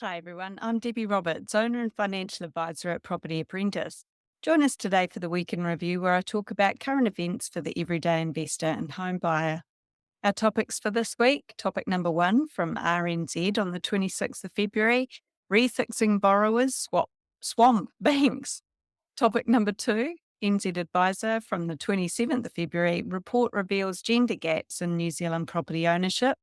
Hi everyone, I'm Debbie Roberts, owner and financial advisor at Property Apprentice. Join us today for the Week in Review, where I talk about current events for the everyday investor and home buyer. Our topics for this week: topic number one from RNZ on the 26th of February, refixing borrowers swamp banks. Topic number two, NZ Advisor from the 27th of February, report reveals gender gaps in New Zealand property ownership.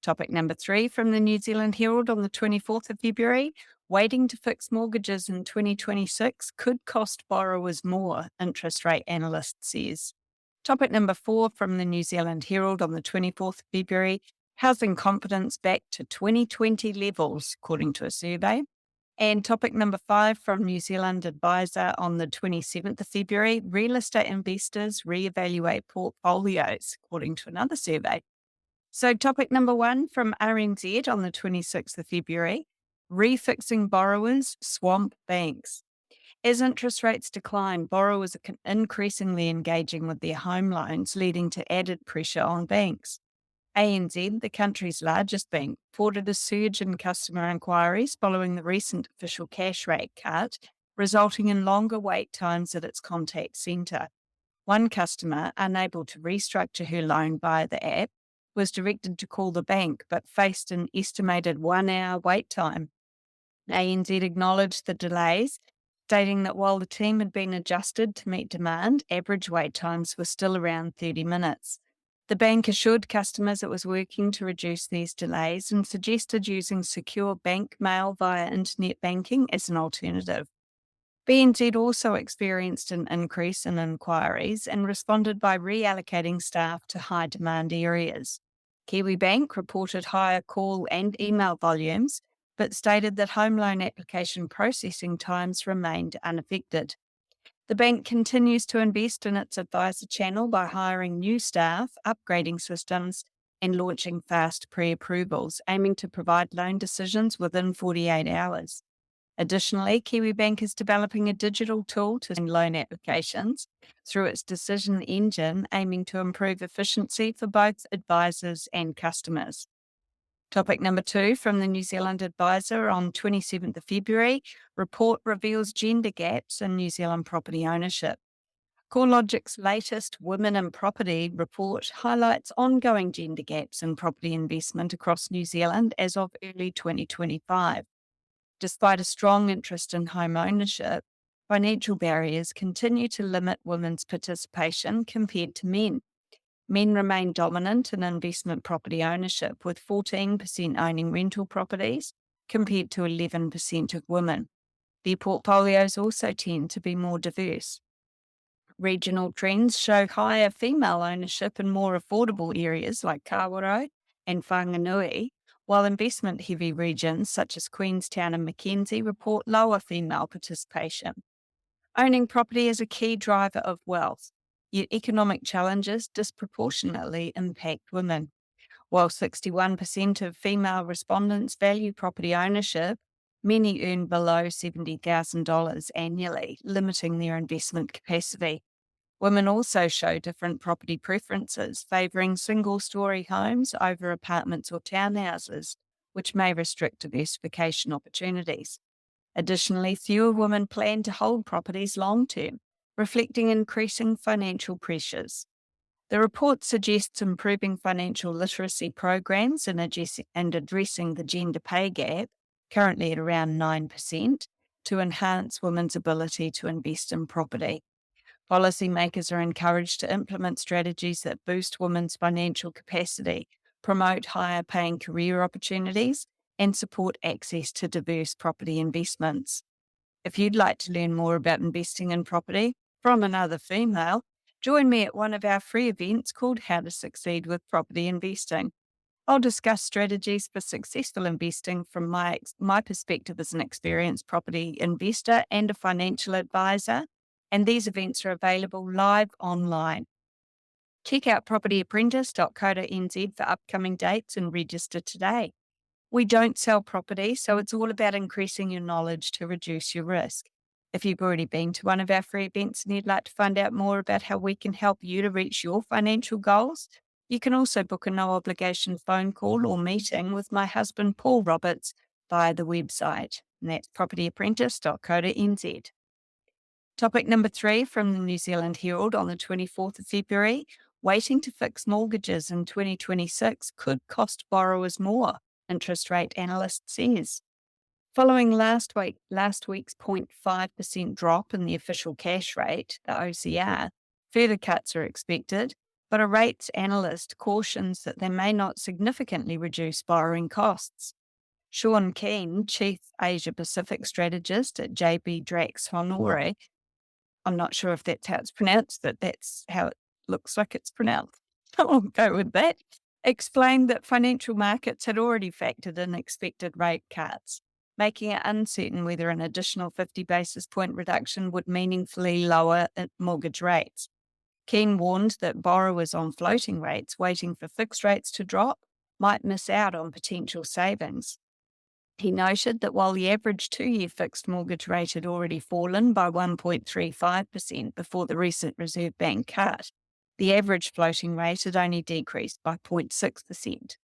Topic number three from the New Zealand Herald on the 24th of February, waiting to fix mortgages in 2026 could cost borrowers more, interest rate analyst says. Topic number four from the New Zealand Herald on the 24th of February, housing confidence back to 2020 levels, according to a survey. And topic number five from New Zealand Advisor on the 27th of February, real estate investors reevaluate portfolios, according to another survey. So topic number one from RNZ on the 26th of February, refixing borrowers swamp banks. As interest rates decline, borrowers are increasingly engaging with their home loans, leading to added pressure on banks. ANZ, the country's largest bank, reported a surge in customer inquiries following the recent official cash rate cut, resulting in longer wait times at its contact centre. One customer, unable to restructure her loan via the app, was directed to call the bank but faced an estimated 1 hour wait time. ANZ acknowledged the delays, stating that while the team had been adjusted to meet demand, average wait times were still around 30 minutes. The bank assured customers it was working to reduce these delays and suggested using secure bank mail via internet banking as an alternative. BNZ also experienced an increase in inquiries and responded by reallocating staff to high demand areas. Kiwibank reported higher call and email volumes, but stated that home loan application processing times remained unaffected. The bank continues to invest in its advisor channel by hiring new staff, upgrading systems, and launching fast pre-approvals, aiming to provide loan decisions within 48 hours. Additionally, Kiwibank is developing a digital tool to send loan applications through its decision engine, aiming to improve efficiency for both advisors and customers. Topic number two from the New Zealand Advisor on 27th of February, report reveals gender gaps in New Zealand property ownership. CoreLogic's latest Women in Property report highlights ongoing gender gaps in property investment across New Zealand as of early 2025. Despite a strong interest in home ownership, financial barriers continue to limit women's participation compared to men. Men remain dominant in investment property ownership, with 14% owning rental properties compared to 11% of women. Their portfolios also tend to be more diverse. Regional trends show higher female ownership in more affordable areas like Kawerau and Whanganui, while investment-heavy regions such as Queenstown and Mackenzie report lower female participation. Owning property is a key driver of wealth, yet economic challenges disproportionately impact women. While 61% of female respondents value property ownership, many earn below $70,000 annually, limiting their investment capacity. Women also show different property preferences, favouring single-storey homes over apartments or townhouses, which may restrict diversification opportunities. Additionally, fewer women plan to hold properties long-term, reflecting increasing financial pressures. The report suggests improving financial literacy programs and addressing the gender pay gap, currently at around 9%, to enhance women's ability to invest in property. Policymakers are encouraged to implement strategies that boost women's financial capacity, promote higher paying career opportunities, and support access to diverse property investments. If you'd like to learn more about investing in property from another female, join me at one of our free events called How to Succeed with Property Investing. I'll discuss strategies for successful investing from my perspective as an experienced property investor and a financial advisor, and these events are available live online. Check out propertyapprentice.co.nz for upcoming dates and register today. We don't sell property, so it's all about increasing your knowledge to reduce your risk. If you've already been to one of our free events and you'd like to find out more about how we can help you to reach your financial goals, you can also book a no obligation phone call or meeting with my husband, Paul Roberts, via the website, and that's propertyapprentice.co.nz. Topic number 3 from the New Zealand Herald on the 24th of February, waiting to fix mortgages in 2026 could cost borrowers more, interest rate analyst says. Following last week's 0.5% drop in the official cash rate, the OCR, further cuts are expected, but a rates analyst cautions that they may not significantly reduce borrowing costs. Sean Keane, Chief Asia Pacific Strategist at JB Drax Honore, I'm not sure if that's how it's pronounced, but that's how it looks like it's pronounced. I'll go with that. Explained that financial markets had already factored in expected rate cuts, making it uncertain whether an additional 50 basis point reduction would meaningfully lower mortgage rates. Keane warned that borrowers on floating rates waiting for fixed rates to drop might miss out on potential savings. He noted that while the average 2-year fixed mortgage rate had already fallen by 1.35% before the recent Reserve Bank cut, the average floating rate had only decreased by 0.6%.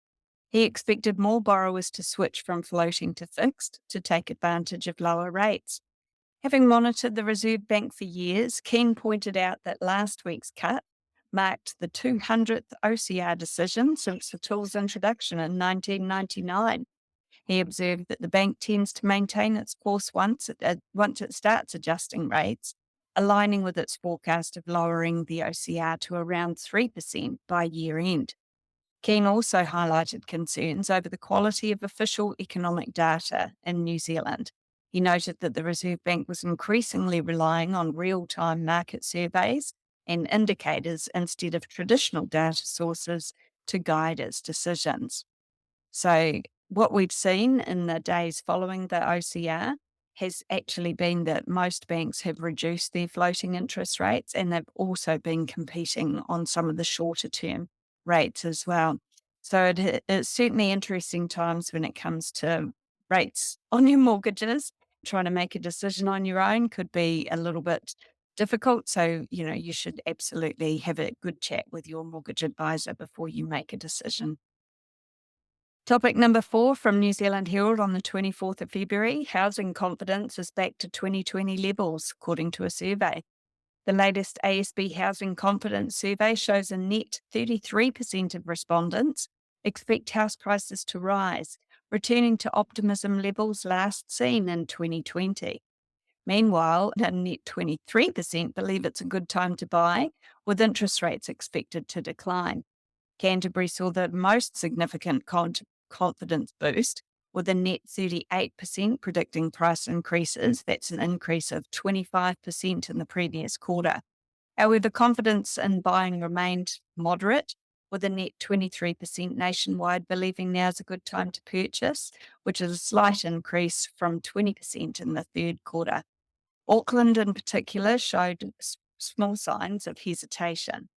He expected more borrowers to switch from floating to fixed to take advantage of lower rates. Having monitored the Reserve Bank for years, Keane pointed out that last week's cut marked the 200th OCR decision since the tool's introduction in 1999. He observed that the bank tends to maintain its course once it starts adjusting rates, aligning with its forecast of lowering the OCR to around 3% by year end. Keane also highlighted concerns over the quality of official economic data in New Zealand. He noted that the Reserve Bank was increasingly relying on real-time market surveys and indicators instead of traditional data sources to guide its decisions. So what we've seen in the days following the OCR has actually been that most banks have reduced their floating interest rates, and they've also been competing on some of the shorter term rates as well. So it's certainly interesting times when it comes to rates on your mortgages. Trying to make a decision on your own could be a little bit difficult. So, you should absolutely have a good chat with your mortgage advisor before you make a decision. Topic number 4 from New Zealand Herald on the 24th of February, housing confidence is back to 2020 levels, according to a survey. The latest ASB Housing Confidence Survey shows a net 33% of respondents expect house prices to rise, returning to optimism levels last seen in 2020. Meanwhile, a net 23% believe it's a good time to buy, with interest rates expected to decline. Canterbury saw the most significant confidence boost, with a net 38% predicting price increases. That's an increase of 25% in the previous quarter. However, confidence in buying remained moderate, with a net 23% nationwide believing now's a good time to purchase, which is a slight increase from 20% in the third quarter. Auckland in particular showed small signs of hesitation.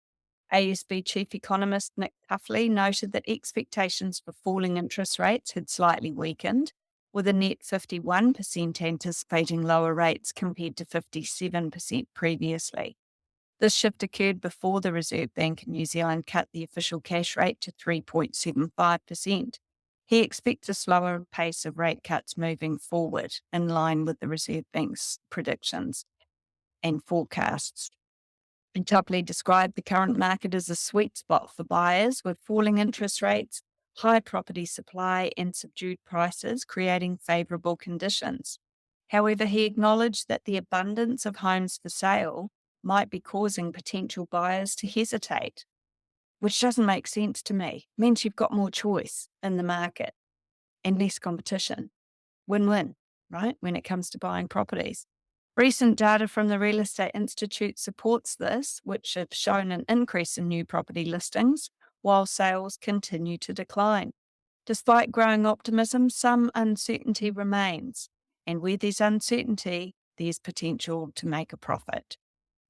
ASB Chief Economist Nick Tuffley noted that expectations for falling interest rates had slightly weakened, with a net 51% anticipating lower rates compared to 57% previously. This shift occurred before the Reserve Bank in New Zealand cut the official cash rate to 3.75%. He expects a slower pace of rate cuts moving forward, in line with the Reserve Bank's predictions and forecasts. And Tupley described the current market as a sweet spot for buyers, with falling interest rates, high property supply, and subdued prices creating favourable conditions. However, he acknowledged that the abundance of homes for sale might be causing potential buyers to hesitate, which doesn't make sense to me. It means you've got more choice in the market and less competition. Win-win, right, when it comes to buying properties. Recent data from the Real Estate Institute supports this, which have shown an increase in new property listings, while sales continue to decline. Despite growing optimism, some uncertainty remains, and where there's uncertainty, there's potential to make a profit.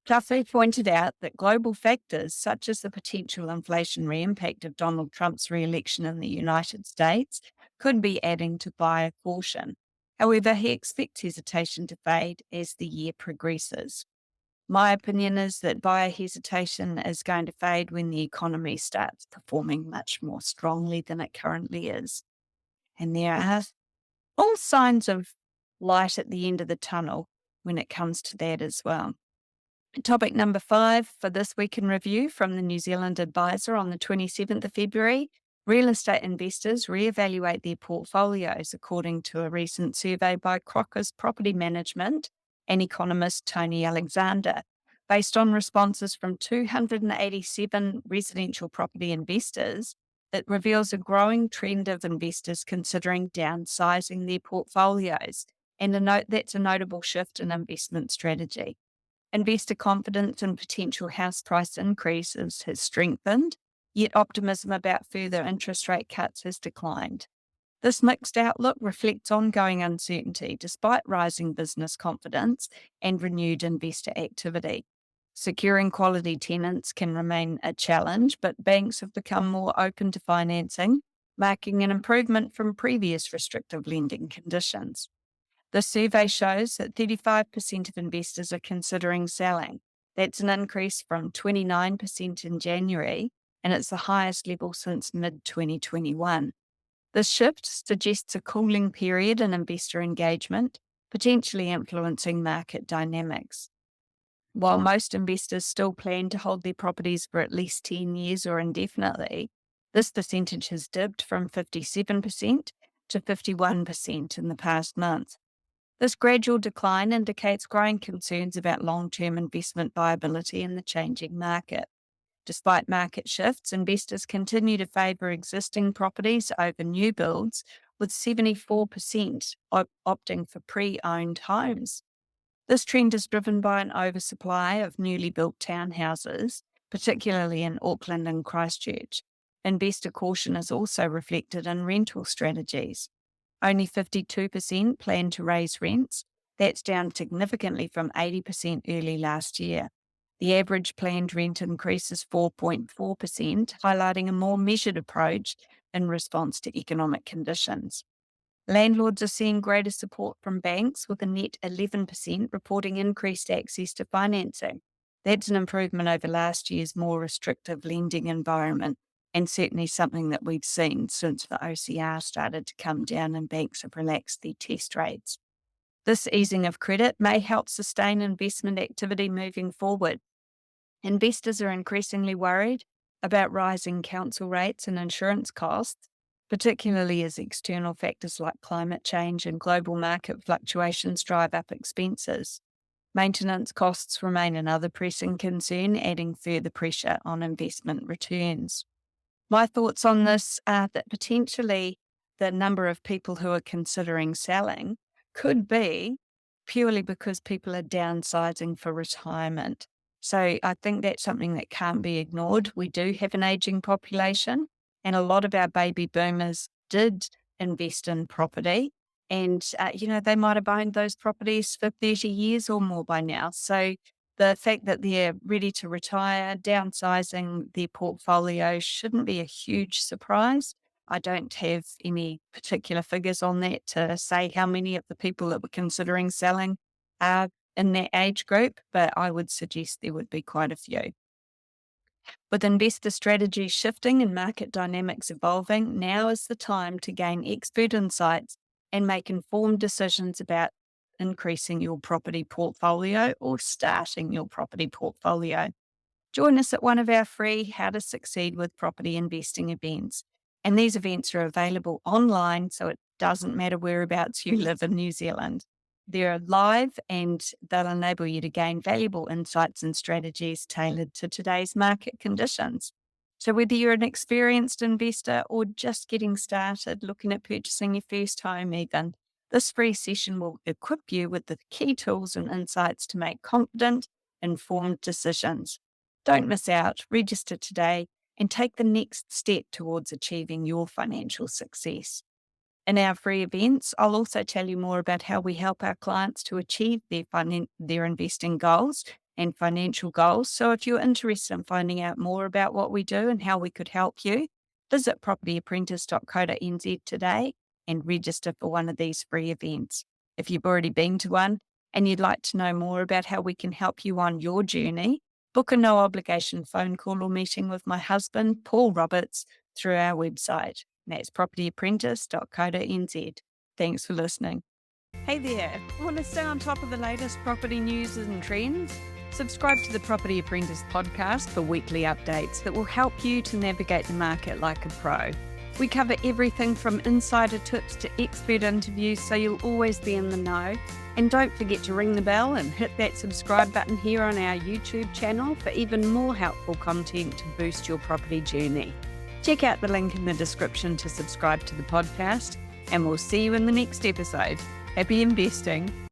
Tuffy pointed out that global factors such as the potential inflationary impact of Donald Trump's re-election in the United States could be adding to buyer caution. However, he expects hesitation to fade as the year progresses. My opinion is that buyer hesitation is going to fade when the economy starts performing much more strongly than it currently is. And there are All signs of light at the end of the tunnel when it comes to that as well. Topic number 5 for this week in review from the New Zealand Advisor on the 27th of February. Real estate investors reevaluate their portfolios according to a recent survey by Crocker's Property Management and economist Tony Alexander. Based on responses from 287 residential property investors, it reveals a growing trend of investors considering downsizing their portfolios, and that's a notable shift in investment strategy. Investor confidence in potential house price increases has strengthened, yet optimism about further interest rate cuts has declined. This mixed outlook reflects ongoing uncertainty despite rising business confidence and renewed investor activity. Securing quality tenants can remain a challenge, but banks have become more open to financing, marking an improvement from previous restrictive lending conditions. The survey shows that 35% of investors are considering selling. That's an increase from 29% in January, and it's the highest level since mid-2021. This shift suggests a cooling period in investor engagement, potentially influencing market dynamics. While most investors still plan to hold their properties for at least 10 years or indefinitely, this percentage has dipped from 57% to 51% in the past month. This gradual decline indicates growing concerns about long-term investment viability in the changing market. Despite market shifts, investors continue to favour existing properties over new builds, with 74% opting for pre-owned homes. This trend is driven by an oversupply of newly built townhouses, particularly in Auckland and Christchurch. Investor caution is also reflected in rental strategies. Only 52% plan to raise rents. That's down significantly from 80% early last year. The average planned rent increase is 4.4%, highlighting a more measured approach in response to economic conditions. Landlords are seeing greater support from banks, with a net 11% reporting increased access to financing. That's an improvement over last year's more restrictive lending environment, and certainly something that we've seen since the OCR started to come down and banks have relaxed their test rates. This easing of credit may help sustain investment activity moving forward. Investors are increasingly worried about rising council rates and insurance costs, particularly as external factors like climate change and global market fluctuations drive up expenses. Maintenance costs remain another pressing concern, adding further pressure on investment returns. My thoughts on this are that potentially the number of people who are considering selling could be purely because people are downsizing for retirement. So I think that's something that can't be ignored. We do have an aging population, and a lot of our baby boomers did invest in property. And, they might have owned those properties for 30 years or more by now. So the fact that they're ready to retire, downsizing their portfolio shouldn't be a huge surprise. I don't have any particular figures on that to say how many of the people that were considering selling are in that age group, but I would suggest there would be quite a few. With investor strategies shifting and market dynamics evolving, now is the time to gain expert insights and make informed decisions about increasing your property portfolio or starting your property portfolio. Join us at one of our free How to Succeed with Property Investing events. And these events are available online, so it doesn't matter whereabouts you live in New Zealand. They're live and they'll enable you to gain valuable insights and strategies tailored to today's market conditions. So whether you're an experienced investor or just getting started looking at purchasing your first home even, this free session will equip you with the key tools and insights to make confident, informed decisions. Don't miss out, register today and take the next step towards achieving your financial success. In our free events, I'll also tell you more about how we help our clients to achieve their investing goals and financial goals. So if you're interested in finding out more about what we do and how we could help you, visit propertyapprentice.co.nz today and register for one of these free events. If you've already been to one and you'd like to know more about how we can help you on your journey, book a no obligation phone call or meeting with my husband, Paul Roberts, through our website. That's propertyapprentice.co.nz. Thanks for listening. Hey there, want to stay on top of the latest property news and trends? Subscribe to the Property Apprentice podcast for weekly updates that will help you to navigate the market like a pro. We cover everything from insider tips to expert interviews, so you'll always be in the know. And don't forget to ring the bell and hit that subscribe button here on our YouTube channel for even more helpful content to boost your property journey. Check out the link in the description to subscribe to the podcast, and we'll see you in the next episode. Happy investing.